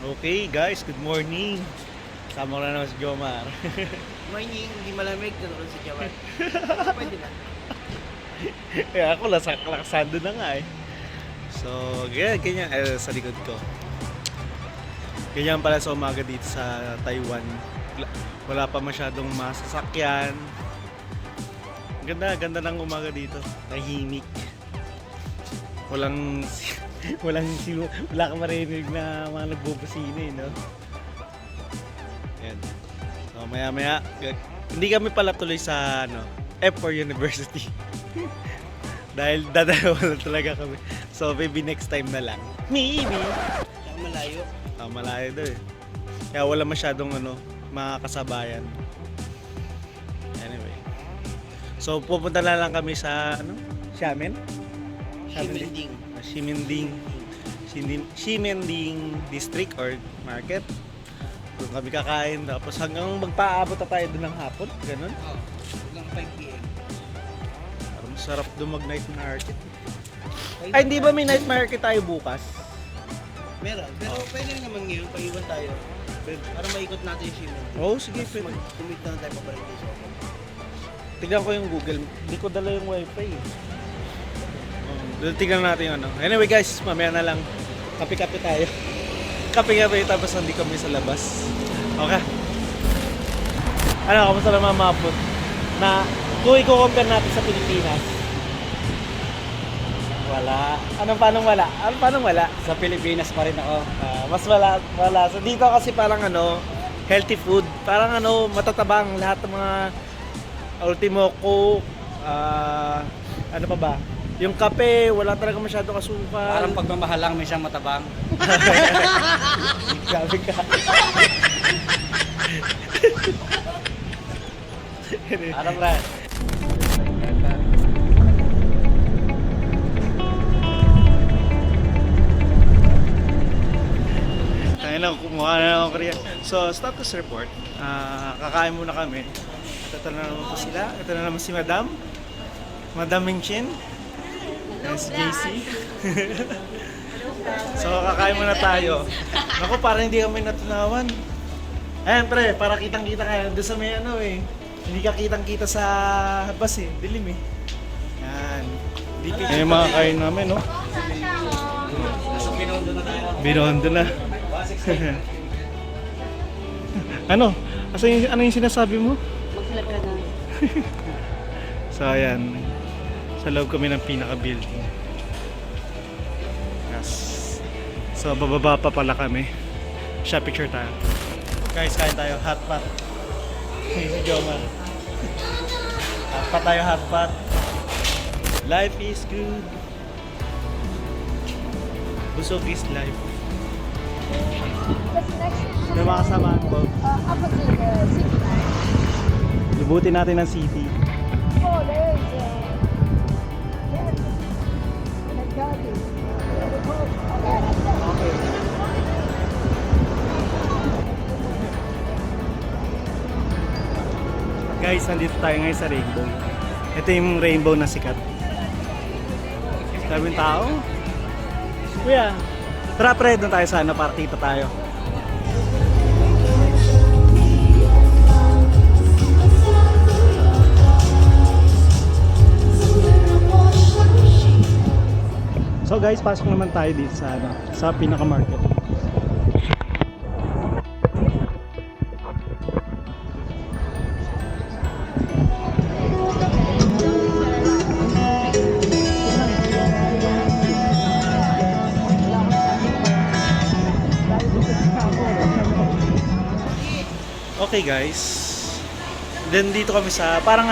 Okay guys, good morning. Sama ko na naman si Jomar. Morning, hindi malamig, ganoon si Jawan. Pwede na. Kaya ako lakasando na nga eh. So, ganyan sa likod ko. Ganyan pala sa umaga dito sa Taiwan. Wala pa masyadong masasakyan. Ganda ng umaga dito. Tahimik. Wala kang marinig na mga nagbubusina eh, no? Yan. So, maya hindi kami pala tuloy sa F4 University. Dahil dadalawa lang talaga kami. So, maybe next time na lang. Maybe. Saka malayo. Malayo daw eh. Kaya wala masyadong mga kasabayan. Anyway. So, pupunta na lang kami sa, Xiamen? Shimending. Ximending District or Market. Doon kami kakain. Tapos hanggang magpaabot na tayo doon ng hapon. Ganun. Oh, hanggang 5 p.m. Parang masarap doon mag-night market. Ay, hindi ba may night market tayo bukas? Meron. Pero pwede naman ngayon, pag-iwan tayo. Para maikot natin yung Shimending. Oo, sige. Pwede. Mag-commit na tayo pabalik sa Soko. Tignan ko yung Google. Hindi ko dala yung wifi eh. Tignan natin yung Anyway guys, mamaya na lang. Kape-kape tayo. Kape-kape tapos hindi kami sa labas. Okay. Kamusta na mga mapot? Na kung i-compare natin sa Pilipinas. Wala. Paano wala? Sa Pilipinas pa rin ako. Mas wala. So dito kasi parang healthy food. Parang matatabang lahat ng mga ultimo coke, ano pa ba? Yung kape, wala talaga masyadong asukal. Parang pagmamahal lang, may siyang matabang. Grabe ka. Parang Brad. Kaya lang, kumuha na ako Korea. So, status report. Kakain muna kami. Ito na naman po sila. Ito na naman si Madam. Madam Mingchin. Si JC. So, kakain muna tayo. Naku, parang hindi kami natunawan. Ayan, pre, para kitang-kita kayo. Doon sa may hindi ka kitang-kita sa bus eh. Dilim eh. Yan. Yan yung mga kain namin, no? Nasa Binondo na tayo. Binondo na. Ano yung sinasabi mo? Magsalap ka na. So, ayan. Sa loob kami ng pinaka-building. Yes. So, bababa pa pala kami. Siya, picture tayo. Guys, kain tayo. Hot pot. Si Jomar. Hot pot tayo, hot pot. Life is good. Busog is life. Kasi next, May mga kasamahan ko. up to the city line. Lubutin natin ang city. Oh, there is garden. Guys, nandito tayo ngayon sa Rainbow. Ito yung rainbow na sikat. Daming tao. Kuya, tara pre, doon tayo sa para kita tayo. So guys, pasok naman tayo dito sa pinaka-market. Okay guys, then dito kami sa parang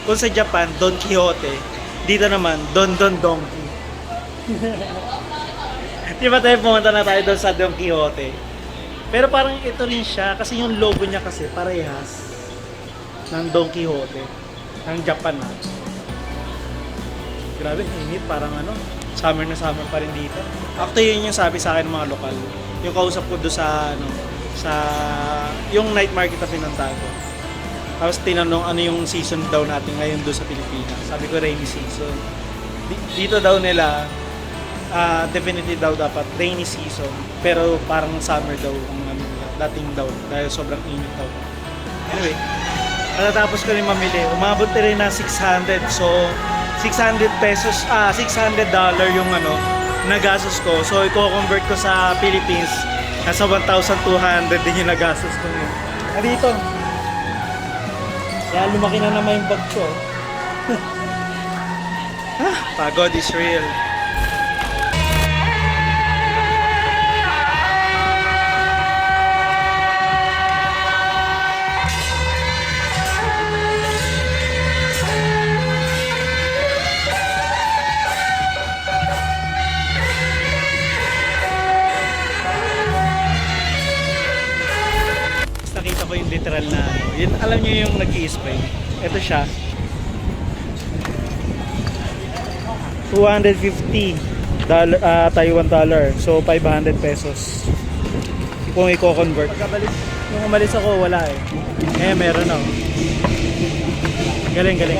kung sa Japan Don Quixote, dito naman Don Donkey. Di ba tayo pumunta na tayo doon sa Don Quixote? Pero parang ito rin siya kasi yung logo niya kasi parehas ng Don Quixote ng Japan na. Grabe, init, parang summer na summer pa rin dito. Actually yun yung sabi sa akin ng mga lokal. Yung kausap ko doon sa yung night market na pinunta ko. Tapos tinanong ano yung season daw natin ngayon doon sa Pilipinas. Sabi ko rainy season. Dito daw nila definitely daw dapat rainy season. Pero parang summer daw ang ano, dating daw dahil sobrang init daw. Anyway, pagkatapos ko rin mamili, umabot na rin na 600. So, 600 pesos, $600 yung ano, nagastos ko. So, i-convert ko sa Philippines, nasa 1,200 din yung nagastos ko ngayon. Dito. Kaya lumaki na naman yung bag ko. Pagod is real. Nakita ko yung literal na ano. Yun, alam niyo yung nag-i-spray. Ito siya. $250 Taiwan dollar. So 500 pesos. Kung i-convert. Nung umalis ako, wala eh. Eh, meron ako. Galing, galing.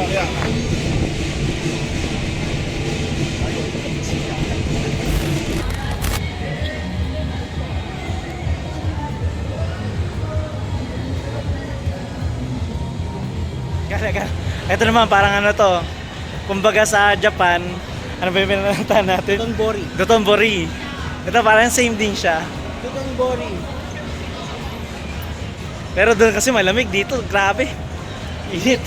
Ito naman parang ano to. Kumbaga sa Japan, ano ba yung pinanatan natin? Dotonbori. Dotonbori. Ito parang same din siya. Dotonbori. Pero doon kasi malamig dito, grabe. Init.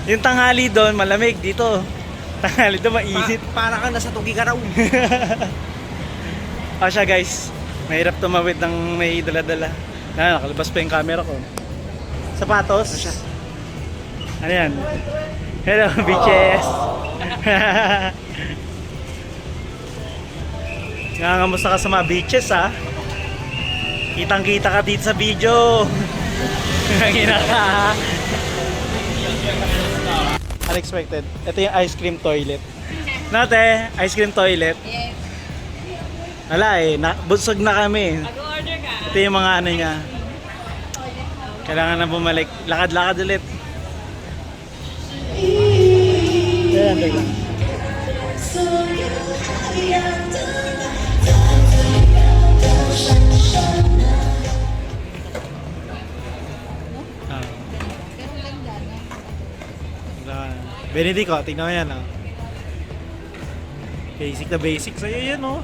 Yung tanghali doon malamig dito. Tanghali doon mainit. Para ka nasa Tugigaraw. Siya guys, mahirap tumawid ng may dala-dala. Nakalabas pa yung camera ko. Sapatos. Ano yan? Hello, bitches! Nangangamusta ka sa mga bitches, ha? Kitang-kita ka dito sa video. Nangina ka, ha? Unexpected. Ito yung ice cream toilet. Nate, ice cream toilet. Yes. Wala eh, busog na kami. Mag-order ka. Ito yung mga ano niya. Kailangan na bumalik. Lakad-lakad ulit. Ayan, teka. Benedico, tingnan mo yan, oh. Basic na basic sa'yo yan, oh.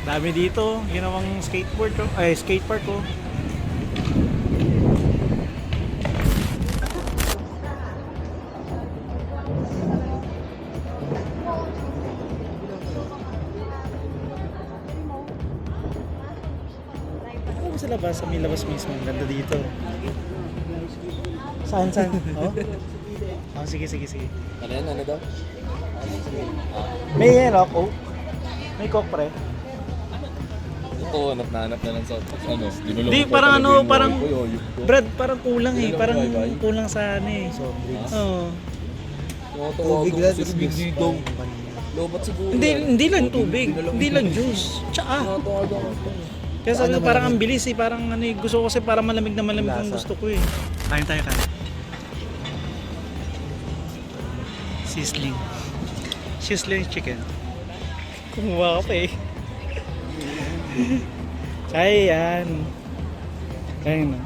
Dami dito, ginawang skateboard, oh. Ay, skatepark, oh. Ako sa labas, sa may labas mismo. Ang ganda dito. Saan? Oh? Oh, sige. Ano yan? Ano daw? May ano, Coke. May Coke, pre. Ito, hanap na lang sa ano. Di, parang ano, parang Brad, parang kulang eh. Parang kulang sa ano eh. Oo. Tubig lang, tubig dito. Lobat siguro. Hindi lang tubig. Hindi lang juice. Tsaa. Kaya sabi ko, parang ang bilis eh. Parang ano eh. Gusto ko kasi parang malamig na malamig ang gusto ko eh. Kain tayo. Sizzling chicken. Kumuha ka pa eh. Kaya yan. Kaya na.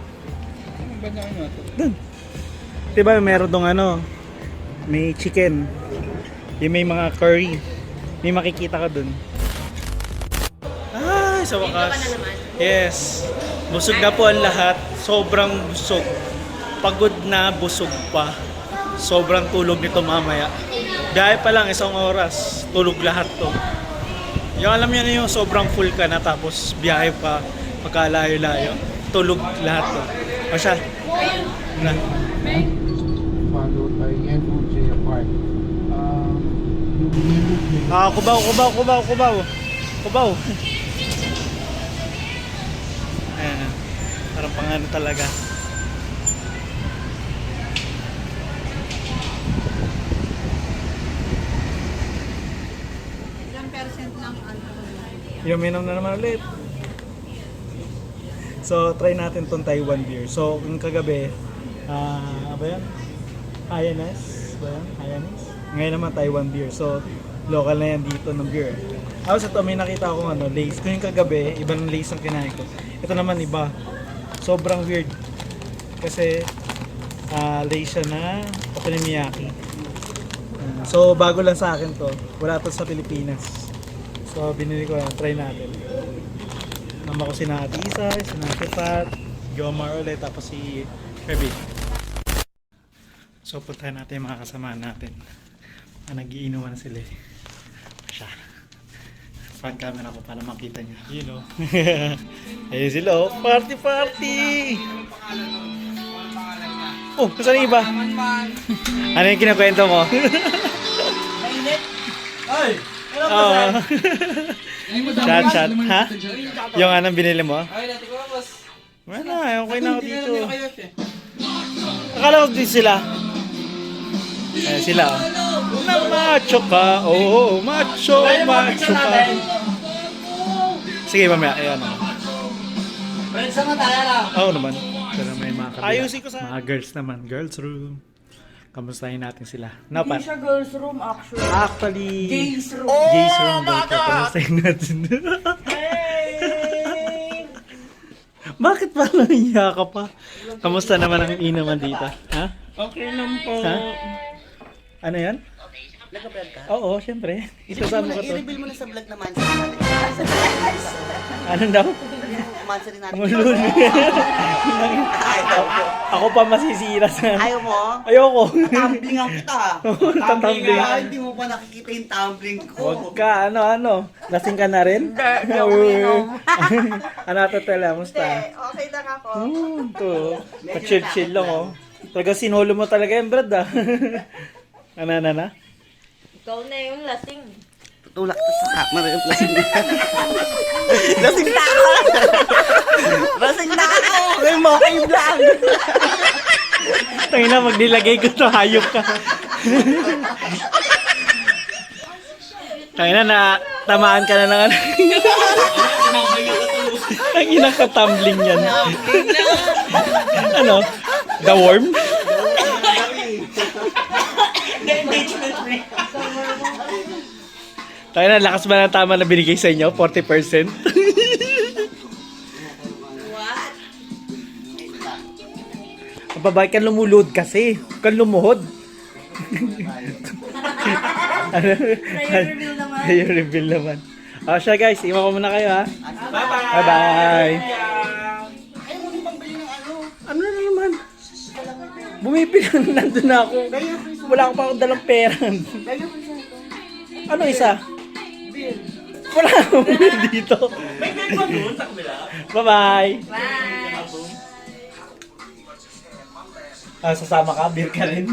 Doon. Diba meron dong ano, may chicken. Yung may mga curry. May makikita ka dun. Ay, sa wakas. Yes. Busog na po ang lahat. Sobrang busog. Pagod na, busog pa. Sobrang tulog nito mamaya. Biyahe pa lang, 1 oras. Tulog lahat to. Yung alam niyo na yung sobrang full ka na tapos biyahe pa pagkalayo-layo. Tulog lahat to. O siya. Na. Followed by N2J Park. Kubaw. Ayan. Parang pangano talaga. Ilang percent lang alcohol? Yuminom na naman ulit. So, try natin tong Taiwan beer. So, yung kagabi, ba yan? Hayanes? Ba yan? Hayanes? Ngayon naman Taiwan beer. So, local na yan dito ng beer. Tapos ito, may nakita akong lace. Kung yung kagabi, iba ng lace ang kinain ko. Ito naman iba. Sobrang weird. Kasi, lace siya na okonomiyaki. So, bago lang sa akin to. Wala to sa Pilipinas. So, binili ko yan. Try natin. Mama ko si Ate Isa, si Ate Pat, Jomar ulit, tapos si Kirby. So, puntahan natin yung mga kasama natin. Nag-iinuman sila eh. Siya. Front camera ko para makita niyo. You know. Ayun sila oh. Party party! Oh, saan yung iba? Ano yung kinakwento mo? Mainit? Ay! Oo. Chat. Ha? Yung anong binili mo? Ay, natin ko boss. Wala, okay na ako dito. Hindi kayo siya. Akala ko din sila. Eh, sila oh. Na macho ka. Oo, macho ka. Sige, mamaya. Ayan oh. Friends naman tayo lang. Oo naman. Pero may mga kabila. Ayusin ko sa... Mga girls naman. Girls room. Kamustahin natin sila. No, Hindi siya girls room actually. Actually... Gays room. Gays room daw ito. Kamustahin natin. Bakit pa nahiya ka pa? Kamusta naman ang inuman dito? Ha? Okay lang po. Ha? Ano yan? Nag-vlog ka? Oo, syempre. Isasama ko to. I-reveal mo na sa vlog na Mansa Anong daw? Mansa rin natin. Mulul. Ako pa masisira sa... Ayaw mo? Ayoko. Tumblingan kita. Tatumbling. Hindi mo pa nakikita yung tumbling ko. Huwag ka, ano? Lasing ka na rin? Hindi ako minom. Ano ito tala? Musta? Okay lang ako. Ito. Pa-chill-chill lang oh. Talaga sinolo mo talaga yan, Brad ah. Ano? Ikaw na yung lasing. Tulak ka sa camera. Lasing na ako! Lasing na ako! May mokay vlog! Tangina, magnilagay ko to, hayop ka. Tangina, na tamaan ka na ng ano. Ang inang ka-tumbling yan. Ano? The worm? Tangina, lakas ba ng tama na binigay sa inyo? 40%? What? Mababay ka lumulod kasi. Huwag kang lumuhod. Na-reveal naman. Reveal naman. Siya guys, iwan ko muna kayo ha. Bye-bye. Ano na naman? Bumipil na nandun na ako. Wala akong pa akong dalang pera. Ano isa? Wala akong bill dito. Bye-bye. Bye. Sasama ka, beer ka rin.